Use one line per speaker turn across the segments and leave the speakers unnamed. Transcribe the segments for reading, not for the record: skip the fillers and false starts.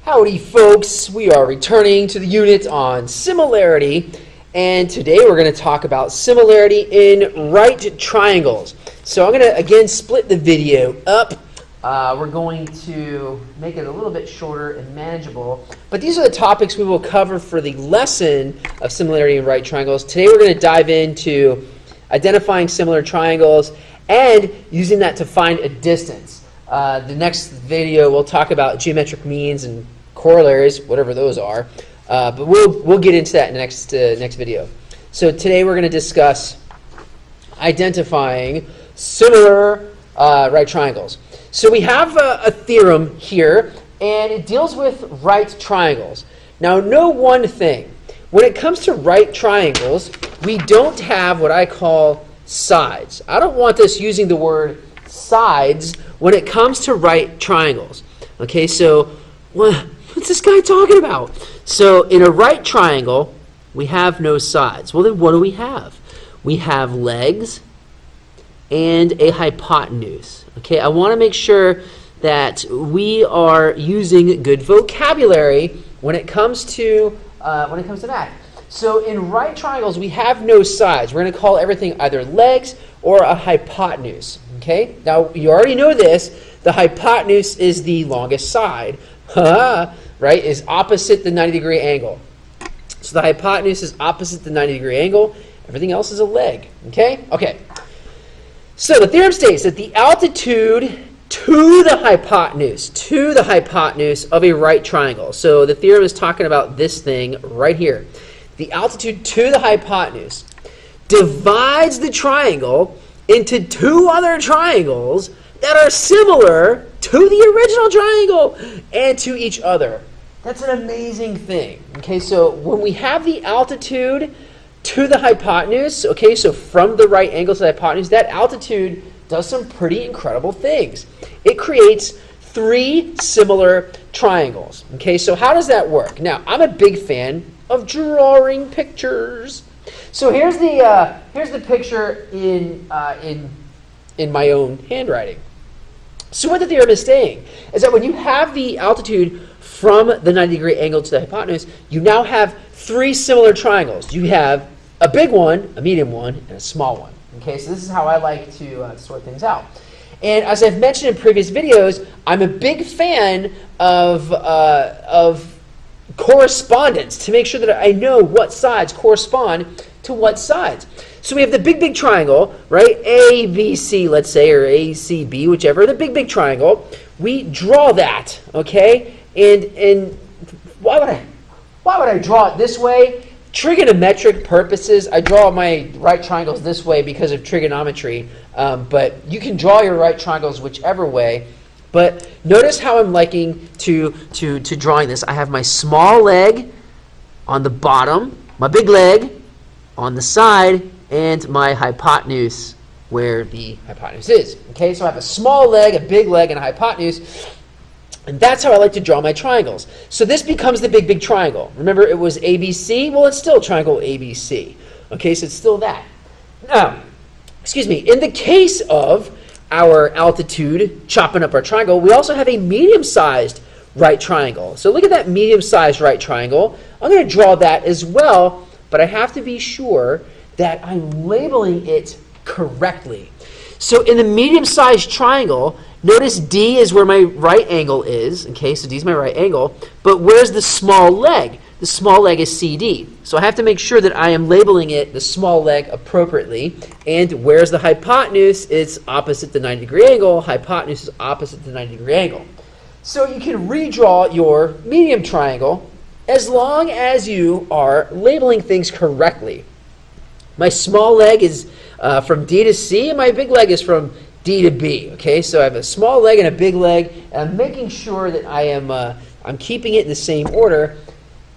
Howdy folks, we are returning to the unit on similarity, and today we're going to talk about similarity in right triangles. So I'm going to again split the video up. We're going to make it a little bit shorter and manageable, but these are the topics we will cover for the lesson of similarity in right triangles. Today we're going to dive into identifying similar triangles and using that to find a distance. The next video we'll talk about geometric means and corollaries, whatever those are, but we'll get into that in the next video. So today we're going to discuss identifying similar right triangles. So we have a theorem here, and it deals with right triangles. Now, know one thing: when it comes to right triangles, we don't have what I call sides. I don't want us using the word sides when it comes to right triangles. Okay, so what's this guy talking about? So in a right triangle, we have no sides. Well, then what do we have? We have legs and a hypotenuse. Okay, I want to make sure that we are using good vocabulary when it comes to that. So in right triangles, we have no sides. We're going to call everything either legs or a hypotenuse. Okay, now you already know this. The hypotenuse is the longest side. Right, is opposite the 90-degree angle. So the hypotenuse is opposite the 90-degree angle. Everything else is a leg. Okay. So the theorem states that the altitude to the hypotenuse of a right triangle. So the theorem is talking about this thing right here. The altitude to the hypotenuse divides the triangle into two other triangles that are similar to the original triangle and to each other. That's an amazing thing. Okay, so when we have the altitude to the hypotenuse, okay, so from the right angle to the hypotenuse, that altitude does some pretty incredible things. It creates three similar triangles. Okay, so how does that work? Now, I'm a big fan of drawing pictures. So here's the picture in my own handwriting. So what the theorem is saying is that when you have the altitude from the 90-degree angle to the hypotenuse, you now have three similar triangles. You have a big one, a medium one, and a small one. Okay, so this is how I like to sort things out. And as I've mentioned in previous videos, I'm a big fan of correspondence to make sure that I know what sides correspond to what sides. So we have the big triangle, right? ABC, let's say, or ACB, whichever. The big triangle. We draw that, okay? And why would I draw it this way? Trigonometric purposes, I draw my right triangles this way because of trigonometry. But you can draw your right triangles whichever way. But notice how I'm liking to drawing this. I have my small leg on the bottom, my big leg on the side, and my hypotenuse where the hypotenuse is. Okay, so I have a small leg, a big leg, and a hypotenuse. And that's how I like to draw my triangles. So this becomes the big triangle. Remember, it was ABC? Well, it's still triangle ABC. Okay, so it's still that. Now, in the case of our altitude chopping up our triangle, we also have a medium-sized right triangle. So look at that medium-sized right triangle. I'm going to draw that as well, but I have to be sure that I'm labeling it correctly. So in the medium-sized triangle, notice D is where my right angle is. Okay, so D is my right angle. But where's the small leg? The small leg is CD. So I have to make sure that I am labeling it, the small leg, appropriately. And where's the hypotenuse? It's opposite the 90-degree angle. Hypotenuse is opposite the 90-degree angle. So you can redraw your medium triangle as long as you are labeling things correctly. My small leg is from D to C, and my big leg is from D to B. Okay, so I have a small leg and a big leg, and I'm making sure that I'm keeping it in the same order.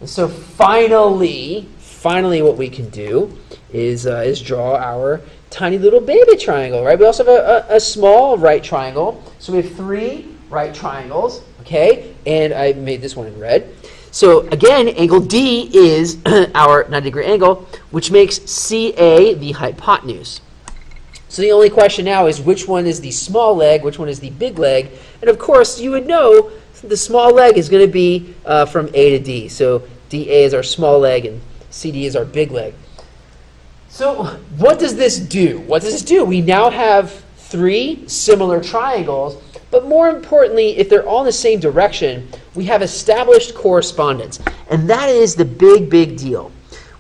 And so finally, what we can do is draw our tiny little baby triangle. Right? We also have a small right triangle. So we have three right triangles. Okay, and I made this one in red. So again, angle D is our 90-degree angle, which makes CA the hypotenuse. So the only question now is which one is the small leg, which one is the big leg, and of course you would know the small leg is going to be from A to D. So DA is our small leg and CD is our big leg. So what does this do? What does this do? We now have 3 similar triangles, but more importantly, if they're all in the same direction, we have established correspondence. And that is the big, big deal.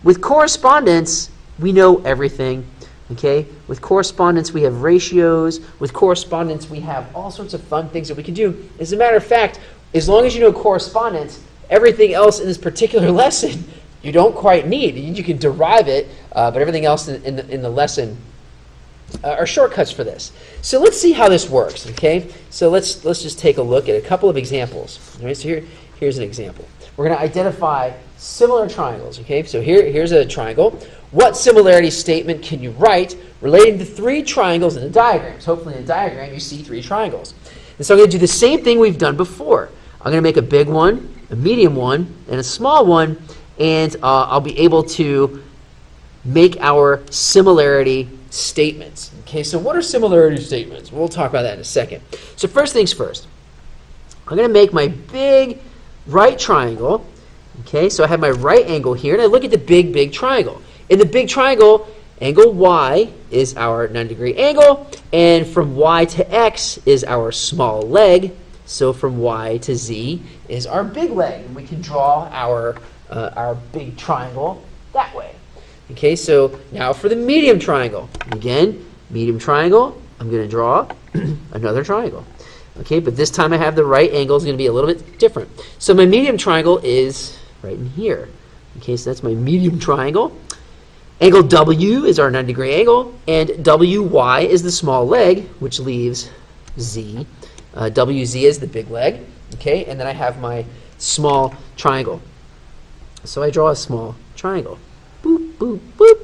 With correspondence, we know everything. Okay? With correspondence, we have ratios. With correspondence, we have all sorts of fun things that we can do. As a matter of fact, as long as you know correspondence, everything else in this particular lesson you don't quite need. You can derive it, but everything else in the lesson are shortcuts for this. So let's see how this works. Okay? So let's just take a look at a couple of examples. All right? So here's an example. We're going to identify similar triangles. Okay? So here's a triangle. What similarity statement can you write relating to 3 triangles in the diagrams? Hopefully in the diagram you see 3 triangles. And so I'm going to do the same thing we've done before. I'm going to make a big one, a medium one, and a small one, and I'll be able to make our similarity statements. Okay, so what are similarity statements? We'll talk about that in a second. So first things first, I'm going to make my big right triangle. Okay, so I have my right angle here, and I look at the big, big triangle. In the big triangle, angle Y is our 90-degree angle, and from Y to X is our small leg. So from Y to Z is our big leg, and we can draw our big triangle that way. Okay, so now for the medium triangle. Again, medium triangle, I'm going to draw another triangle. Okay, but this time I have the right angle is going to be a little bit different. So my medium triangle is right in here. Okay, so that's my medium triangle. Angle W is our 90-degree angle, and WY is the small leg, which leaves Z. WZ is the big leg. Okay, and then I have my small triangle. So I draw a small triangle. Boop, boop, boop.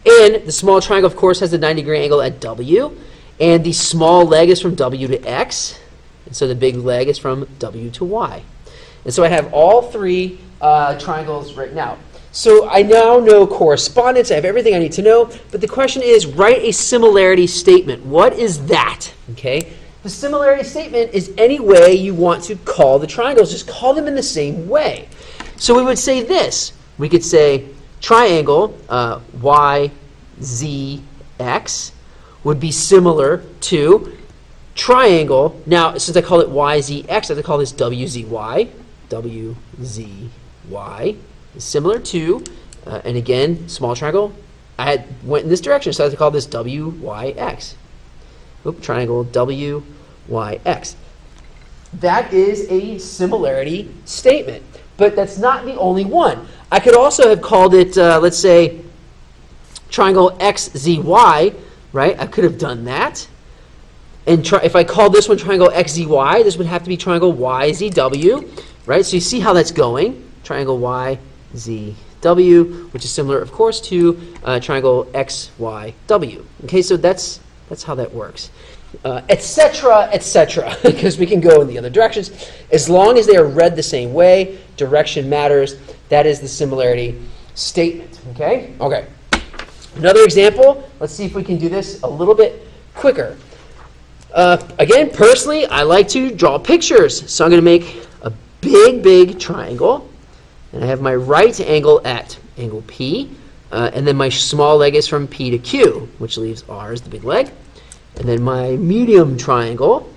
And the small triangle, of course, has the 90-degree angle at W. And the small leg is from W to X. And so the big leg is from W to Y. And so I have all 3 triangles written out. So I now know correspondence. I have everything I need to know. But the question is, write a similarity statement. What is that? Okay. The similarity statement is any way you want to call the triangles. Just call them in the same way. So we would say this. We could say triangle Y, Z, X would be similar to triangle. Now, since I call it Y, Z, X, I have to call this W, Z, Y. W, Z, Y is similar to, and again, small triangle. I went in this direction, so I have to call this W, Y, X. Oop, triangle W, Y, X. That is a similarity statement. But that's not the only one. I could also have called it, let's say, triangle XZY, right? I could have done that. And if I called this one triangle XZY, this would have to be triangle YZW, right? So you see how that's going. Triangle YZW, which is similar, of course, to triangle XYW. Okay, so that's how that works. Etc., etc., because we can go in the other directions. As long as they are read the same way, direction matters. That is the similarity statement. Okay? Okay. Another example. Let's see if we can do this a little bit quicker. Again, personally, I like to draw pictures. So I'm going to make a big, big triangle. And I have my right angle at angle P. And then my small leg is from P to Q, which leaves R as the big leg. And then my medium triangle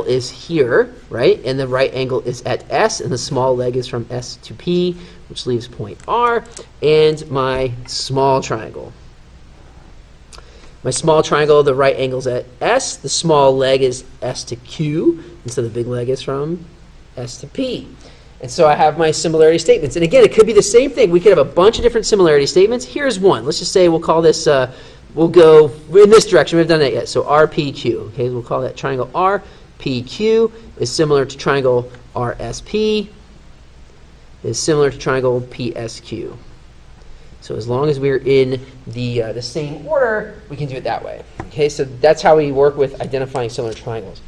is here, right? And the right angle is at S, and the small leg is from S to P, which leaves point R. And my small triangle. My small triangle, the right angle is at S, the small leg is S to Q, and so the big leg is from S to P. And so I have my similarity statements. And again, it could be the same thing. We could have a bunch of different similarity statements. Here's one. Let's just say we'll call this... we'll go in this direction. We haven't done that yet. So RPQ. Okay, we'll call that triangle RPQ is similar to triangle RSP is similar to triangle PSQ. So as long as we're in the same order, we can do it that way. Okay, so that's how we work with identifying similar triangles.